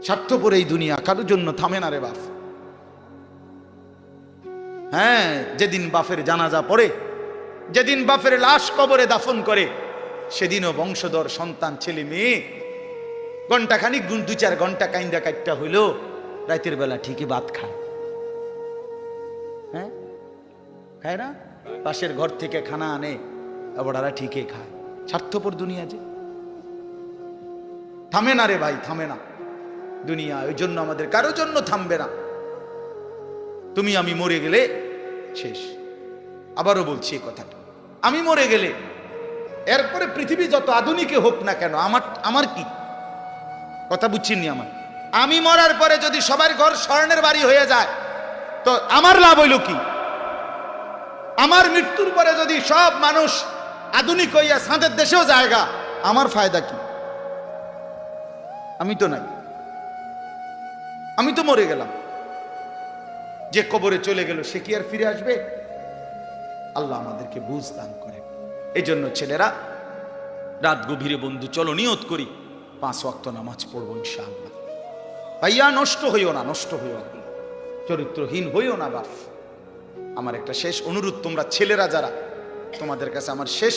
স্বার্থপর এই দুনিয়া, কারোর জন্য থামে না রে বাপ। হ্যাঁ, যেদিন বাপের জানাজা পড়ে, যেদিন বাপের লাশ কবরে দাফন করে, সেদিনও বংশধর সন্তান ছেলে মেয়ে ঘন্টা খানিক 2-4 ঘন্টা কাইন্দা কাটটা হইল, রাতের বেলা ঠিকই ভাত খায়। হ্যাঁ, খায় না? পাশের ঘর থেকে খানা আনে, ওরা ঠিকই খায়। স্বার্থপর দুনিয়া যে, থামে না রে ভাই, থামে না দুনিয়া। ওই জন্য আমাদের কারো জন্য থামবে না। তুমি আমি মরে গেলে শেষ। আবারও বলছি এই কথাটা, আমি মরে গেলে এরপরে পৃথিবী যত আধুনিকে হোক না কেন, আমার কি কথা বুঝছিনি? আমি মরার পরে যদি সবার ঘর স্বর্ণের বাড়ি হয়ে যায় তো আমার লাভ হইল কি? আমার মৃত্যুর পরে যদি সব মানুষ আধুনিক হইয়া চাঁদের দেশেও জায়গা, আমার ফায়দা কি? আমি তো নাই, আমি তো মরে গেলাম। যে কবরে চলে গেল সে কি আর ফিরে আসবে? আল্লাহ আমাদেরকে বুঝ দান করে। এই জন্য ছেলেরা, রাত গভীরে বন্ধু চলো নিয়ত করি 5 ওয়াক্ত নামাজ পড়বো ইনশাআল্লাহ। ভাইয়া নষ্ট হইও না, নষ্ট হইও না, চরিত্রহীন হইও না বাপ। আমার একটা শেষ অনুরোধ, তোমরা ছেলেরা যারা, তোমাদের কাছে আমার শেষ